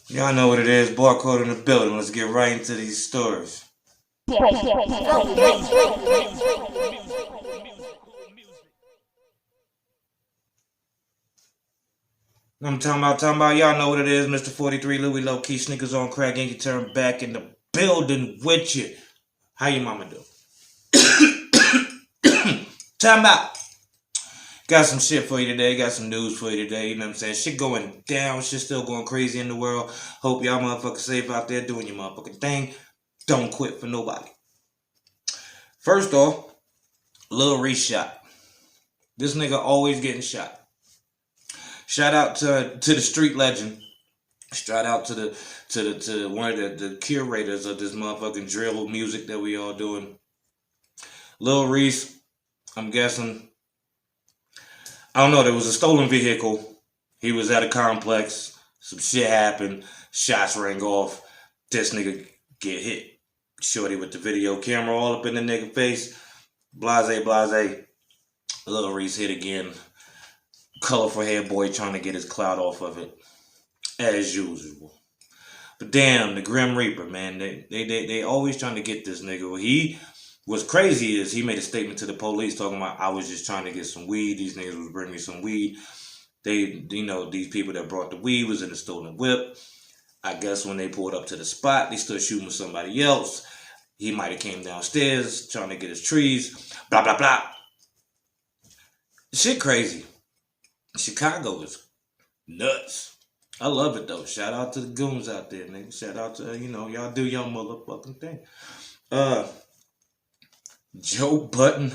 Y'all know what it is. Barcode in the building. Let's get right into these stories. I'm talking about. Y'all know what it is. Mr. 43 Luie, low key sneakers on crack, and you turn back in the building with you. How your mama do? Time out. Got some shit for you today. Got some news for you today. You know what I'm saying? Shit going down. Shit still going crazy in the world. Hope y'all motherfuckers safe out there doing your motherfucking thing. Don't quit for nobody. First off, Lil Reese shot. This nigga always getting shot. Shout out to the street legend. Shout out to one of the curators of this motherfucking drill music that we all doing. Lil Reese, I'm guessing. I don't know, there was a stolen vehicle. He was at a complex. Some shit happened. Shots rang off. This nigga get hit. Shorty with the video camera all up in the nigga face. Blase. Lil Reese hit again. Colorful hair boy trying to get his clout off of it. As usual. But damn, the Grim Reaper, man. They always trying to get this nigga. What's crazy is he made a statement to the police talking about, I was just trying to get some weed. These niggas was bringing me some weed. These people that brought the weed was in a stolen whip. I guess when they pulled up to the spot, they started shooting with somebody else. He might have came downstairs trying to get his trees. Blah, blah, blah. Shit crazy. Chicago is nuts. I love it though. Shout out to the goons out there, nigga. Shout out to, y'all do your motherfucking thing. Joe Budden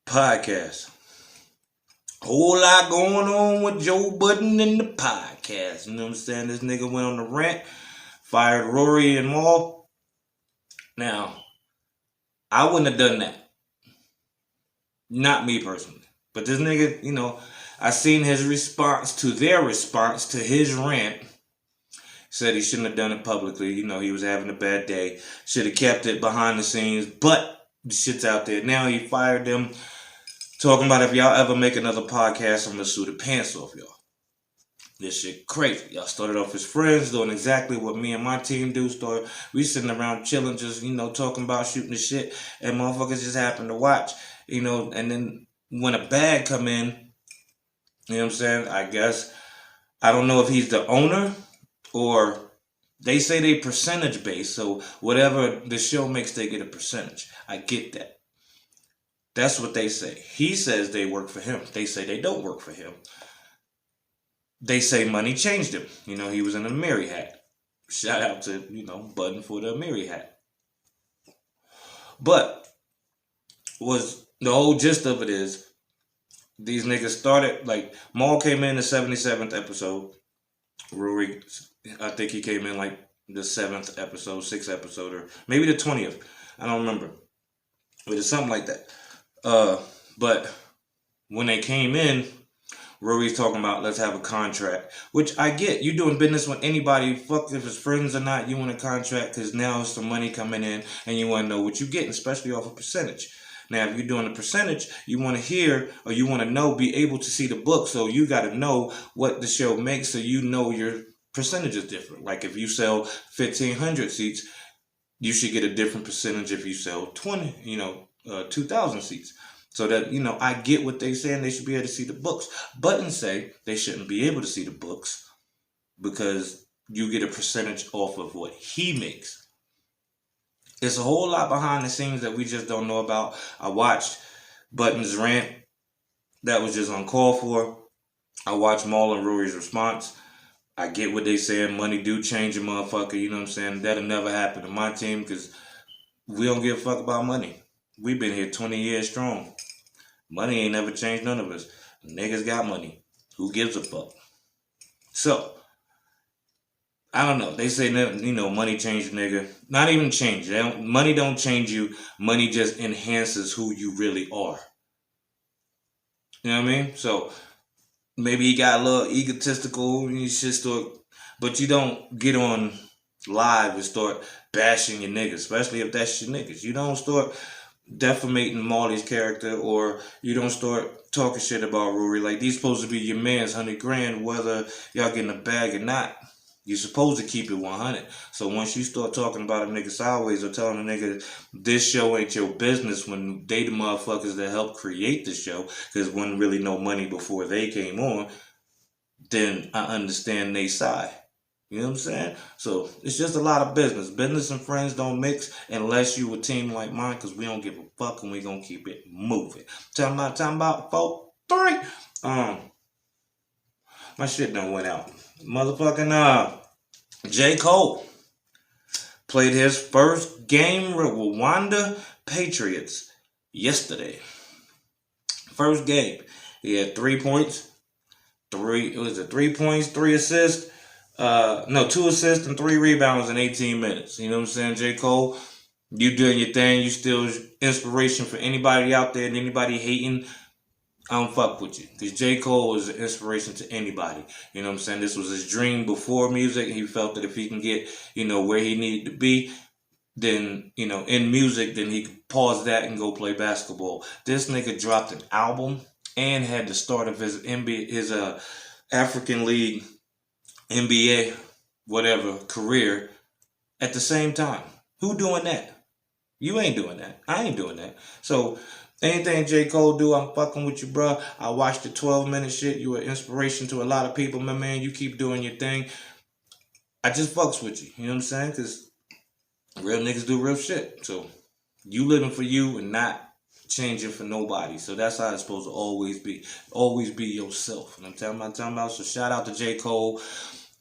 podcast. Whole lot going on with Joe Budden in the podcast. You know what I'm saying? This nigga went on the rant, fired Rory and Maul. Now, I wouldn't have done that. Not me personally. But this nigga, I seen his response to their response to his rant. Said he shouldn't have done it publicly. He was having a bad day. Should have kept it behind the scenes. But the shit's out there. Now he fired them. Talking about if y'all ever make another podcast, I'm going to sue the pants off y'all. This shit crazy. Y'all started off as friends, doing exactly what me and my team do. We sitting around chilling, just, talking about shooting the shit. And motherfuckers just happen to watch. And then when a bag come in, you know what I'm saying? I guess, I don't know if he's the owner or they say they percentage based. So whatever the show makes, they get a percentage. I get that. That's what they say. He says they work for him. They say they don't work for him. They say money changed him. He was in a Mary hat. Shout out to, Budden for the Mary hat. But was the whole gist of it is these niggas started, like, Maul came in the 77th episode. Rory, I think he came in like the 7th episode, 6th episode, or maybe the 20th. I don't remember. But it's something like that. But when they came in, Rory's talking about let's have a contract, which I get. You doing business with anybody, fuck if it's friends or not, you want a contract because now it's some money coming in and you want to know what you're getting, especially off a percentage. Now, if you're doing a percentage, you want to hear or you want to know, be able to see the book. So you got to know what the show makes so you know your percentage is different. Like if you sell 1,500 seats, you should get a different percentage if you sell 2,000 seats. So that, I get what they're saying. They should be able to see the books. Budden say they shouldn't be able to see the books because you get a percentage off of what he makes. It's a whole lot behind the scenes that we just don't know about. I watched Budden's rant. That was just uncalled for. I watched Maul and Rory's response. I get what they saying. Money do change a motherfucker. You know what I'm saying? That'll never happen to my team because we don't give a fuck about money. We've been here 20 years strong. Money ain't never changed none of us. Niggas got money. Who gives a fuck? So, I don't know. They say, money changed a nigga. Not even change. Money don't change you. Money just enhances who you really are. You know what I mean? So, maybe he got a little egotistical and shit but you don't get on live and start bashing your niggas, especially if that's your niggas. You don't start defamating Marley's character, or you don't start talking shit about Rory. Like, these supposed to be your man's $100 grand, whether y'all getting a bag or not. You're supposed to keep it 100. So once you start talking about a nigga sideways or telling a nigga this show ain't your business when they the motherfuckers that helped create the show, because wasn't really no money before they came on, then I understand they side. You know what I'm saying? So it's just a lot of business. Business and friends don't mix unless you a team like mine, because we don't give a fuck and we gonna keep it moving. Talking about 4, 3. My shit done went out. Motherfucking J. Cole played his first game with Rwanda Patriots yesterday. First game. He had 3 points. 3 points, 3 assists. 2 assists and 3 rebounds in 18 minutes. You know what I'm saying, J. Cole? You doing your thing. You still inspiration for anybody out there and anybody hating. I don't fuck with you. Because J. Cole is an inspiration to anybody. You know what I'm saying? This was his dream before music. He felt that if he can get, where he needed to be, then, in music, then he could pause that and go play basketball. This nigga dropped an album and had the start of his African League, NBA, whatever, career at the same time. Who doing that? You ain't doing that. I ain't doing that. So anything J. Cole do, I'm fucking with you, bro. I watched the 12-minute shit. You were inspiration to a lot of people, my man. You keep doing your thing. I just fucks with you. You know what I'm saying? Because real niggas do real shit. So you living for you and not changing for nobody. So that's how it's supposed to always be. Always be yourself. And I'm talking about. So shout out to J. Cole.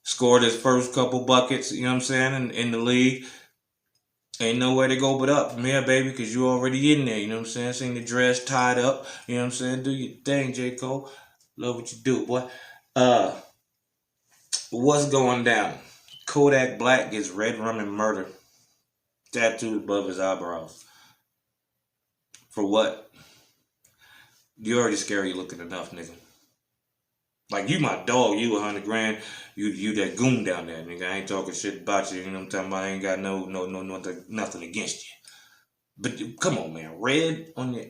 Scored his first couple buckets, you know what I'm saying, in the league. Ain't nowhere to go but up from here, baby, because you already in there, you know what I'm saying? Seen the dress tied up, you know what I'm saying? Do your thing, J. Cole. Love what you do, boy. What's going down? Kodak Black gets red rum and murder tattooed above his eyebrows. For what? You already scary looking enough, nigga. Like, you my dog, you 100 grand, you that goon down there, nigga. I ain't talking shit about you, you know what I'm talking about? I ain't got nothing against you. But come on, man, red on your...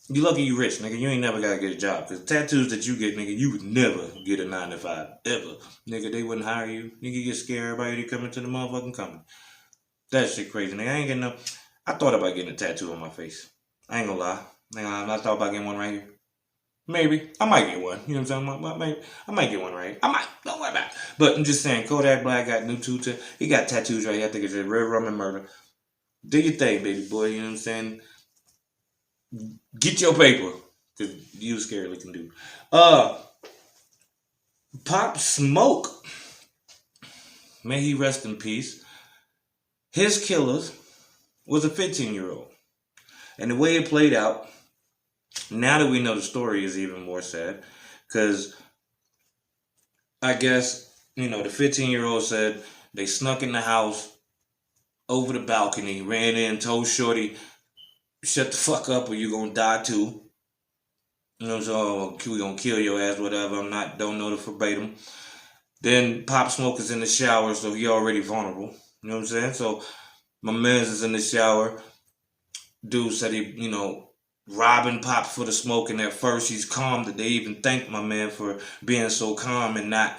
You lucky you rich, nigga. You ain't never gotta get a job. Because tattoos that you get, nigga, you would never get a 9 to 5, ever. Nigga, they wouldn't hire you. Nigga, get scared everybody coming to the motherfucking company. That shit crazy, nigga. I ain't getting no... I thought about getting a tattoo on my face. I ain't gonna lie. I thought about getting one right here. Maybe. I might get one. You know what I'm saying? Maybe. I might get one right. I might. Don't worry about it. But I'm just saying, Kodak Black got new tattoos. He got tattoos right here. I think it's red rum and murder. Do your thing, baby boy. You know what I'm saying? Get your paper. Because you scary looking dude. Pop Smoke. May he rest in peace. His killers was a 15-year-old. And the way it played out, now that we know the story, is even more sad. Because I guess, the 15-year-old said they snuck in the house over the balcony, ran in, told Shorty, shut the fuck up or you gonna die too. You know, so we gonna kill your ass, whatever. Don't know the verbatim. Then Pop Smoke is in the shower, so he already vulnerable. You know what I'm saying? So my man's is in the shower. Dude said he, robbing Pop for the smoke, and at first he's calm that they even thanked my man for being so calm and not,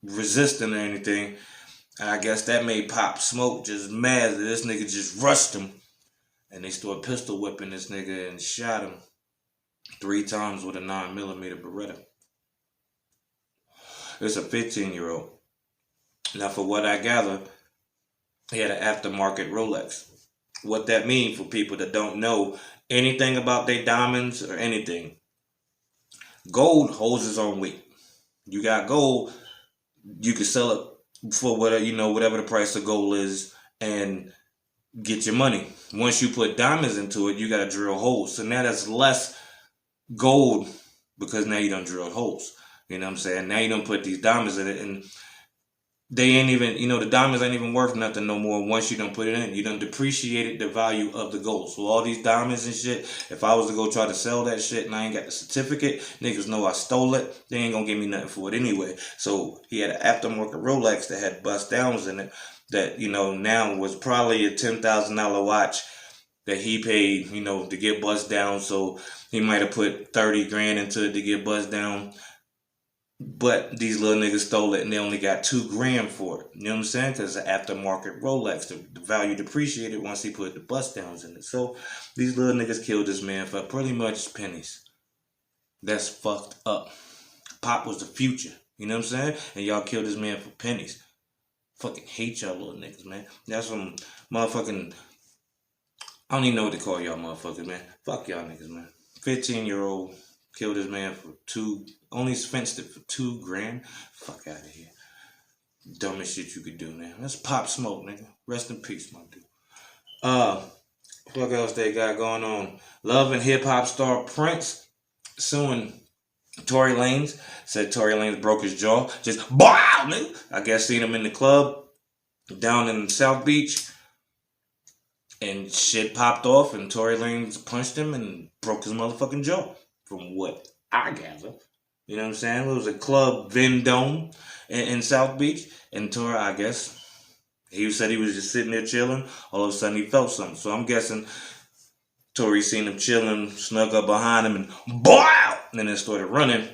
resisting or anything. And I guess that made Pop Smoke just mad that this nigga just rushed him. And they started pistol whipping this nigga and shot him 3 times with a 9mm Beretta. It's a 15-year-old. Now, for what I gather, he had an aftermarket Rolex. What that means for people that don't know anything about their diamonds or anything. Gold holds its own weight. You got gold, you can sell it for whatever the price of gold is and get your money. Once you put diamonds into it, you got to drill holes. So now that's less gold because now you done drilled holes. You know what I'm saying? Now you don't put these diamonds in it, and they ain't even, the diamonds ain't even worth nothing no more once you don't put it in. You done depreciated the value of the gold. So all these diamonds and shit, if I was to go try to sell that shit and I ain't got the certificate, niggas know I stole it. They ain't gonna give me nothing for it anyway. So he had an aftermarket Rolex that had bust downs in it that, now was probably a $10,000 watch that he paid, to get bust down. So he might have put 30 grand into it to get bust down. But these little niggas stole it and they only got $2 grand for it. You know what I'm saying? Because it's an aftermarket Rolex. The value depreciated once he put the bust downs in it. So these little niggas killed this man for pretty much pennies. That's fucked up. Pop was the future. You know what I'm saying? And y'all killed this man for pennies. Fucking hate y'all little niggas, man. That's some motherfucking... I don't even know what to call y'all motherfuckers, man. Fuck y'all niggas, man. 15-year-old killed this man for only fenced it for $2 grand. Fuck out of here. Dumbest shit you could do, man. That's Pop Smoke, nigga. Rest in peace, my dude. What else they got going on? Love and hip hop star Prince suing Tory Lanez. Said Tory Lanez broke his jaw. Just wow, nigga. I guess seen him in the club down in South Beach. And shit popped off and Tory Lanez punched him and broke his motherfucking jaw. From what I gather. You know what I'm saying? It was a club Vendome in South Beach. And Tory, I guess, he said he was just sitting there chilling. All of a sudden he felt something. So I'm guessing Tory seen him chilling, snuck up behind him and BOW! And then started running.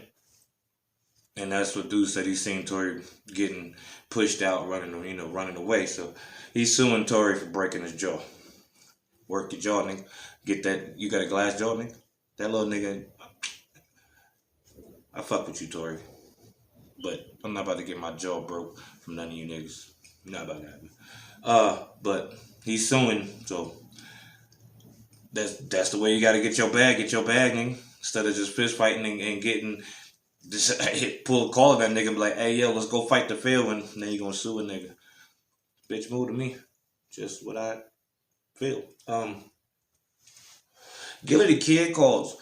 And that's what dude said. He seen Tory getting pushed out, running away. So he's suing Tory for breaking his jaw. Work your jaw, nigga. Get that. You got a glass jaw, nigga? That little nigga. I fuck with you, Tory. But I'm not about to get my jaw broke from none of you niggas. Not about to happen. But he's suing, so that's the way you gotta get your bag, nigga. Instead of just fist fighting and getting just pull a call at that nigga and be like, hey yo, let's go fight the field, and then you gonna sue a nigga. Bitch, move to me. Just what I feel. Gilly the Kid calls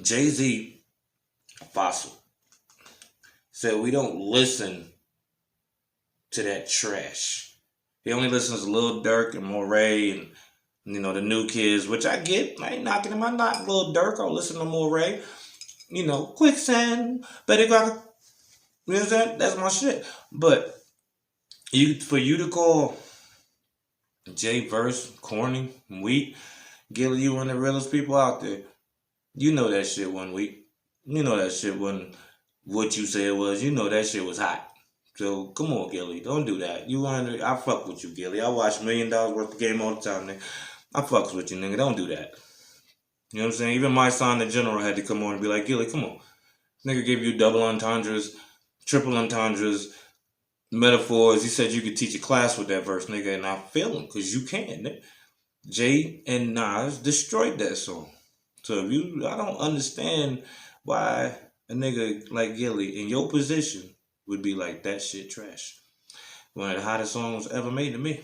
Jay-Z a fossil. Said we don't listen to that trash. He only listens to Lil Durk and Moray and the new kids, which I get. I ain't knocking him. I knock Lil Durk. I'll listen to Moray. Quicksand, Betty Crocker. You know what I'm saying? That's my shit. But for you to call Jay verse corny and weak, Gilly, you one of the realest people out there. You know that shit wasn't weak. You know that shit wasn't what you say it was. You know that shit was hot. So come on, Gilly, don't do that. I fuck with you, Gilly. I watch $1 million worth of game all the time, nigga. I fucks with you, nigga. Don't do that. You know what I'm saying? Even my son, the general, had to come on and be like, Gilly, come on. This nigga gave you double entendres, triple entendres, metaphors. He said you could teach a class with that verse, nigga, and I feel him, because you can, nigga. Jay and Nas destroyed that song. So I don't understand why a nigga like Gilly in your position would be like, that shit trash. One of the hottest songs ever made to me.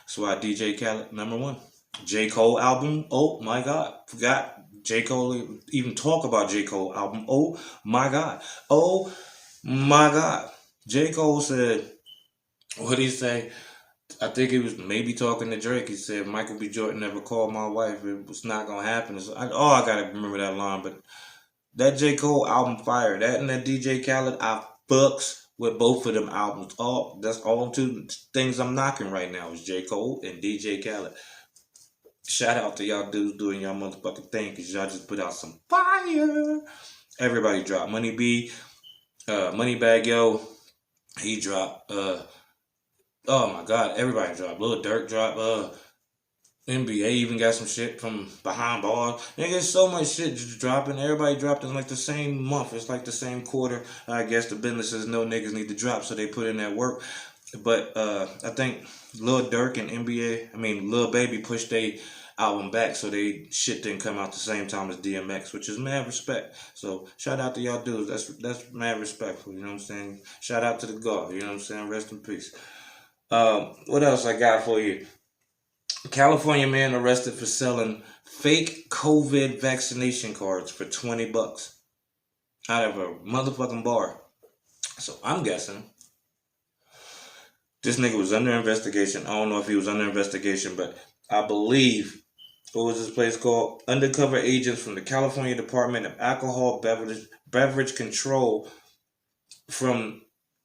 That's why DJ Khaled, #1. J. Cole album, oh my God. Forgot J. Cole even talk about J. Cole album. Oh my God. Oh my God. J. Cole said, what did he say? I think he was maybe talking to Drake. He said, Michael B. Jordan never called my wife. It was not going to happen. I got to remember that line. But that J. Cole album fire. That and that DJ Khaled, I fucks with both of them albums. That's all two things I'm knocking right now is J. Cole and DJ Khaled. Shout out to y'all dudes doing y'all motherfucking thing, because y'all just put out some fire. Everybody dropped. Money B, Moneybag Yo, he dropped. Oh my God, everybody dropped. Lil Durk dropped. NBA even got some shit from behind bars. There's so much shit just dropping. Everybody dropped in like the same month. It's like the same quarter. I guess the businesses know niggas need to drop, so they put in that work. But I think Lil Durk and Lil Baby pushed their album back, so they shit didn't come out the same time as DMX, which is mad respect. So shout out to y'all dudes. That's mad respectful. You know what I'm saying? Shout out to the God. You know what I'm saying? Rest in peace. What else I got for you? California man arrested for selling fake COVID vaccination cards for $20 out of a motherfucking bar. So I'm guessing this nigga was under investigation. I don't know if he was under investigation, but I believe, what was this place called? Undercover agents from the California Department of Alcohol Beverage Control from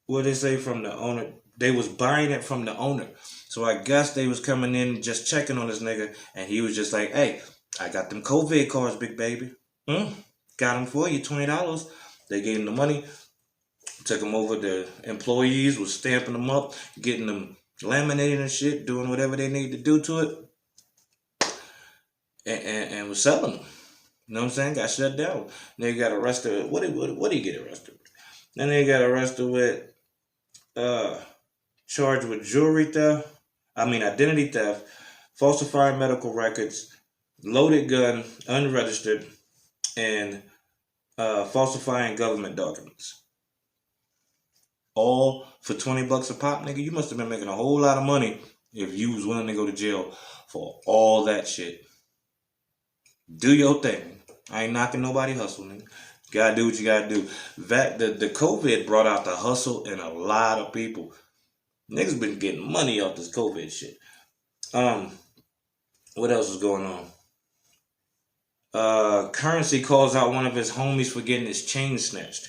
the owner. They was buying it from the owner. So I guess they was coming in just checking on this nigga, and he was just like, hey, I got them COVID cards, big baby. Got them for you, $20. They gave him the money. Took them over. The employees was stamping them up, getting them laminated and shit, doing whatever they need to do to it, and was selling them. You know what I'm saying? Got shut down. They got arrested. What did he get arrested with? Then they got arrested with charged with jewelry theft. Identity theft, falsifying medical records, loaded gun, unregistered, and falsifying government documents. All for $20 a pop, nigga. You must have been making a whole lot of money if you was willing to go to jail for all that shit. Do your thing. I ain't knocking nobody hustle, nigga. You gotta do what you gotta do. The COVID brought out the hustle in a lot of people. Niggas been getting money off this COVID shit. What else is going on? Currency calls out one of his homies for getting his chain snatched.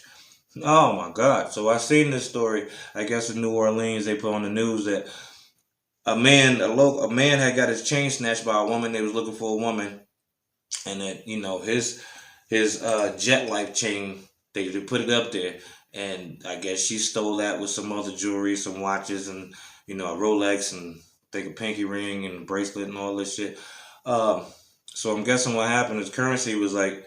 Oh my God. So I seen this story, I guess in New Orleans, they put on the news that a man had got his chain snatched by a woman. They was looking for a woman. And that, his Jet Life chain, they put it up there. And I guess she stole that with some other jewelry, some watches, and, a Rolex, and I think a pinky ring and a bracelet and all this shit. So I'm guessing what happened is Currency was like,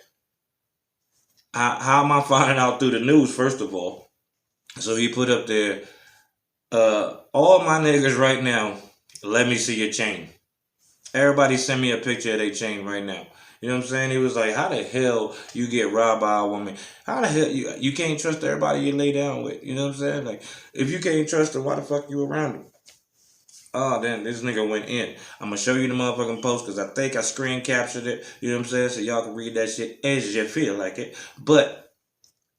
how am I finding out through the news, first of all? So he put up there, all my niggas right now, let me see your chain. Everybody send me a picture of their chain right now. You know what I'm saying? He was like, how the hell you get robbed by a woman? How the hell you can't trust everybody you lay down with? You know what I'm saying? Like, if you can't trust her, why the fuck you around her? Oh, then this nigga went in. I'm going to show you the motherfucking post because I think I screen captured it. You know what I'm saying? So y'all can read that shit as you feel like it. But,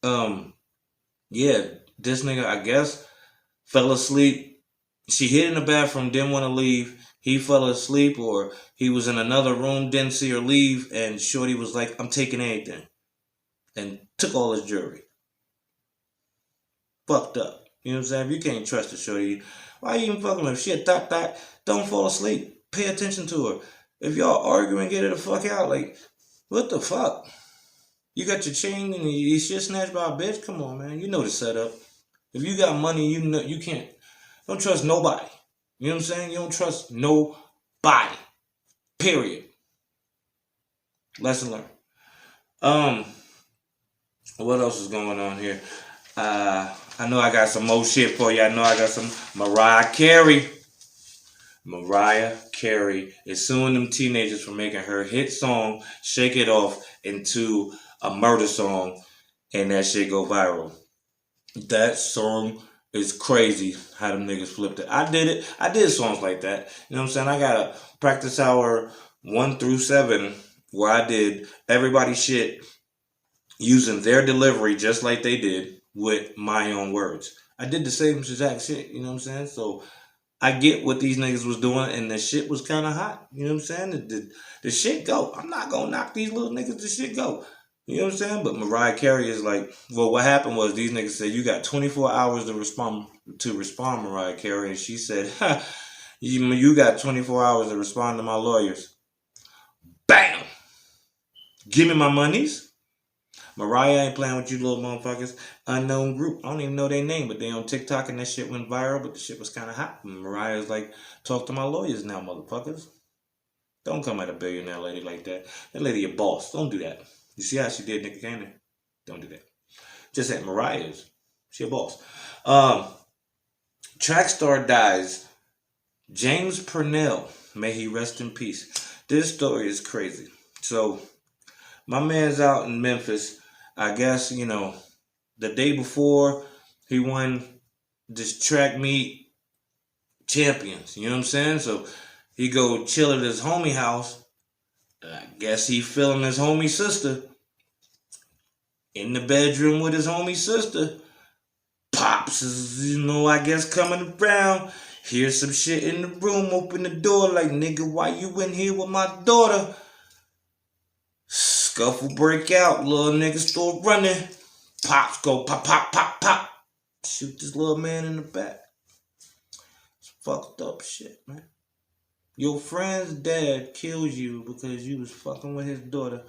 yeah, this nigga, I guess, fell asleep. She hid in the bathroom, didn't want to leave. He fell asleep, or he was in another room, didn't see her leave, and Shorty was like, I'm taking anything. And took all his jewelry. Fucked up. You know what I'm saying? If you can't trust her, Shorty, why you even fucking with her? If she a thot, don't fall asleep. Pay attention to her. If y'all arguing, get her the fuck out. Like, what the fuck? You got your chain and you shit snatched by a bitch? Come on, man. You know the setup. If you got money, you know you can't. Don't trust nobody. You know what I'm saying? You don't trust nobody. Period. Lesson learned. What else is going on here? I know I got some more shit for you. I know I got some Mariah Carey. Mariah Carey is suing them teenagers for making her hit song Shake It Off into a murder song, and that shit go viral. That song is crazy how them niggas flipped it. I did it. I did songs like that. You know what I'm saying? I got a practice hour 1 through 7 where I did everybody's shit using their delivery just like they did with my own words. I did the same exact shit. You know what I'm saying? So I get what these niggas was doing, and the shit was kind of hot. You know what I'm saying? The shit go. I'm not going to knock these little niggas. The shit go. You know what I'm saying? But Mariah Carey is like, well, what happened was these niggas said, you got 24 hours to respond, Mariah Carey. And she said, you got 24 hours to respond to my lawyers. Bam! Give me my monies. Mariah ain't playing with you little motherfuckers. Unknown group. I don't even know their name, but they on TikTok and that shit went viral, but the shit was kind of hot. And Mariah's like, talk to my lawyers now, motherfuckers. Don't come at a billionaire lady like that. That lady a boss. Don't do that. You see how she did Nicki Cannon? Don't do that. Just at Mariah's. She a boss. Track star dies. James Purnell. May he rest in peace. This story is crazy. So, my man's out in Memphis. I guess, the day before he won this track meet champions. You know what I'm saying? So, he go chill at his homie house. I guess he feeling his homie sister. In the bedroom with his homie sister. Pops is, I guess coming around. Hear some shit in the room. Open the door like, nigga, why you in here with my daughter? Scuffle break out. Little nigga start running. Pops go pop, pop, pop, pop. Shoot this little man in the back. It's fucked up shit, man. Your friend's dad kills you because you was fucking with his daughter.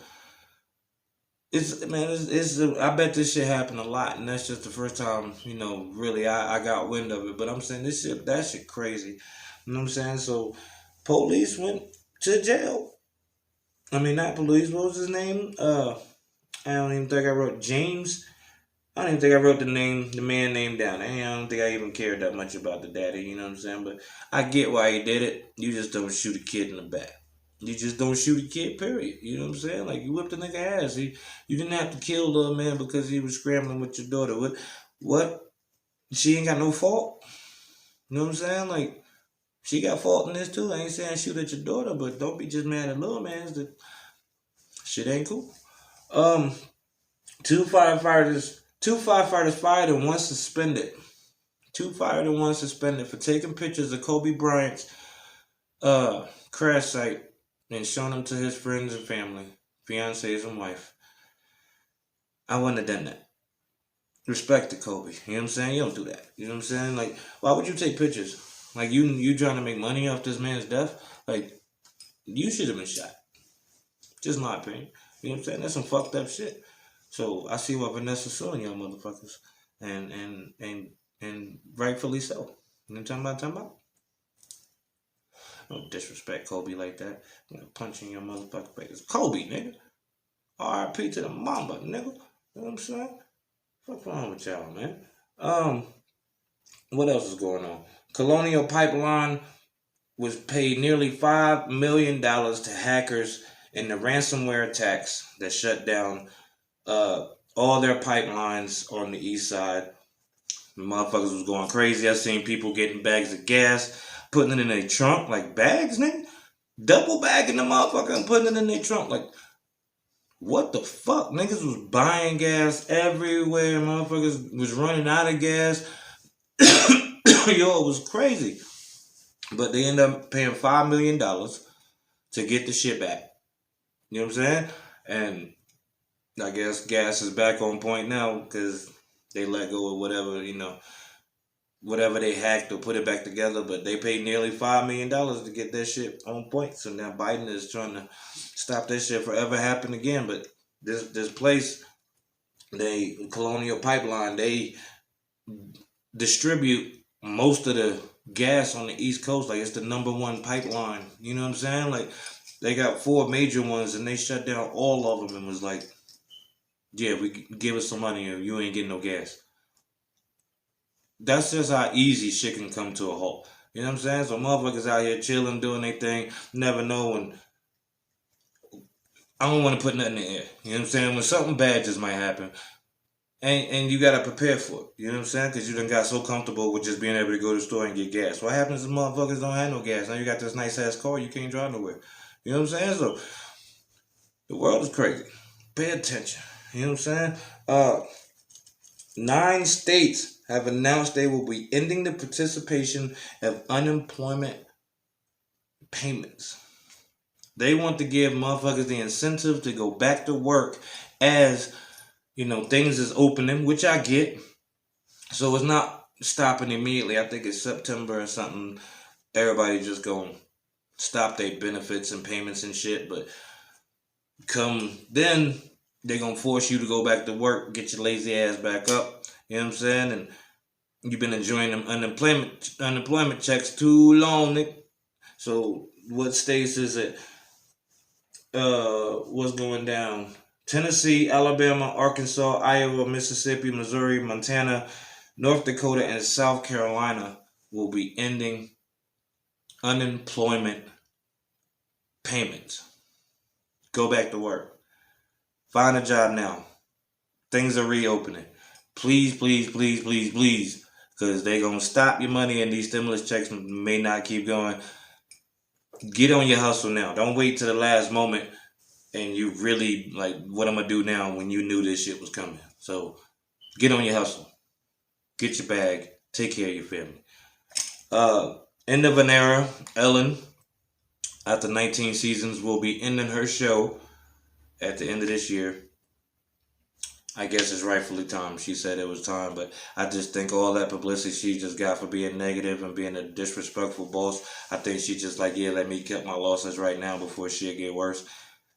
I bet this shit happened a lot, and that's just the first time, really I got wind of it. But I'm saying that shit crazy. You know what I'm saying? So, police went to jail. I mean, not police. What was his name? I don't even think I wrote James. I don't even think I wrote the man name down. I don't think I even cared that much about the daddy. You know what I'm saying? But I get why he did it. You just don't shoot a kid in the back. You just don't shoot a kid, period. You know what I'm saying? Like, you whipped a nigga ass. You didn't have to kill the man because he was scrambling with your daughter. What? She ain't got no fault? You know what I'm saying? Like, she got fault in this too. I ain't saying shoot at your daughter, but don't be just mad at little man. That shit ain't cool. Um, two firefighters fired and one suspended. Two fired and one suspended for taking pictures of Kobe Bryant's crash site and showing them to his friends and family, fiancés and wife. I wouldn't have done that. Respect to Kobe. You know what I'm saying? You don't do that. You know what I'm saying? Like, why would you take pictures? Like, you trying to make money off this man's death? Like, you should have been shot. Just my opinion. You know what I'm saying? That's some fucked up shit. So I see why Vanessa's suing y'all motherfuckers. And rightfully so. You know what I'm talking about? Don't disrespect Kobe like that. I'm gonna punch in your motherfucking face. It's Kobe, nigga. R.I.P. to the mamba, nigga. You know what I'm saying? What's wrong with y'all, man? What else is going on? Colonial Pipeline was paid nearly $5 million to hackers in the ransomware attacks that shut down all their pipelines on the east side. The motherfuckers was going crazy. I seen people getting bags of gas, putting it in their trunk, like bags, nigga. Double bagging the motherfucker and putting it in their trunk. Like, what the fuck? Niggas was buying gas everywhere. Motherfuckers was running out of gas. Yo, it was crazy. But they ended up paying $5 million to get the shit back. You know what I'm saying? And I guess gas is back on point now because they let go of whatever they hacked or put it back together. But they paid nearly $5 million to get that shit on point. So now Biden is trying to stop that shit from ever happening again. But this place, Colonial Pipeline, they distribute most of the gas on the East Coast. Like, it's the number one pipeline. You know what I'm saying? Like, they got 4 major ones and they shut down all of them and was like, yeah, we give us some money or you ain't getting no gas. That's just how easy shit can come to a halt. You know what I'm saying? So motherfuckers out here chilling, doing their thing, never know. And I don't want to put nothing in the air. You know what I'm saying? When something bad just might happen, and you gotta prepare for it. You know what I'm saying? Because you done got so comfortable with just being able to go to the store and get gas. What happens if motherfuckers don't have no gas? Now you got this nice ass car, you can't drive nowhere. You know what I'm saying? So the world is crazy. Pay attention. You know what I'm saying? 9 states have announced they will be ending the participation of unemployment payments. They want to give motherfuckers the incentive to go back to work as, things is opening, which I get. So it's not stopping immediately. I think it's September or something. Everybody just gonna stop their benefits and payments and shit. But come then, they're gonna force you to go back to work, get your lazy ass back up. You know what I'm saying? And you've been enjoying them unemployment checks too long, Nick. So what states is it? What's going down? Tennessee, Alabama, Arkansas, Iowa, Mississippi, Missouri, Montana, North Dakota, and South Carolina will be ending unemployment payments. Go back to work. Find a job now. Things are reopening. Please, please, please, please, please. Because they're going to stop your money and these stimulus checks may not keep going. Get on your hustle now. Don't wait till the last moment and you really like, what I'm going to do now when you knew this shit was coming. So get on your hustle. Get your bag. Take care of your family. End of an era. Ellen, after 19 seasons, will be ending her show at the end of this year. I guess it's rightfully time. She said it was time, but I just think all that publicity she just got for being negative and being a disrespectful boss, I think she just like, yeah, let me cut my losses right now before shit get worse,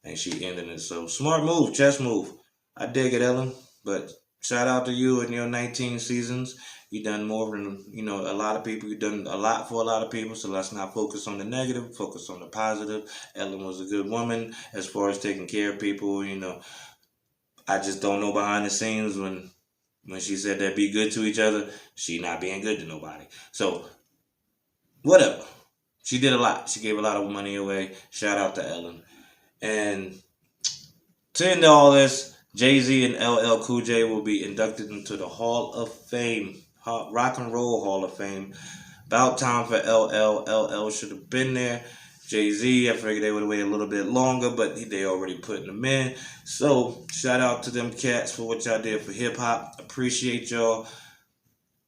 and she ended it. So smart move, chess move. I dig it, Ellen. But shout out to you and your 19 seasons. You done more than a lot of people. You done a lot for a lot of people. So let's not focus on the negative. Focus on the positive. Ellen was a good woman as far as taking care of people. I just don't know behind the scenes when she said that be good to each other, she not being good to nobody. So whatever. She did a lot. She gave a lot of money away. Shout out to Ellen. And to end all this, Jay-Z and LL Cool J will be inducted into the Hall of Fame, Rock and Roll Hall of Fame. About time for LL. LL should have been there. Jay-Z, I figured they would have waited a little bit longer, but they already putting them in. So, shout out to them cats for what y'all did for hip-hop. Appreciate y'all.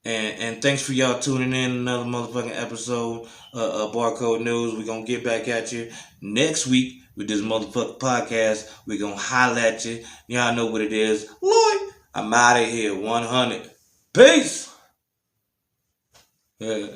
And thanks for y'all tuning in another motherfucking episode of Barcode News. We're going to get back at you next week with this motherfucking podcast. We're going to holler at you. Y'all know what it is. Luie, I'm out of here. 100. Peace. Yeah.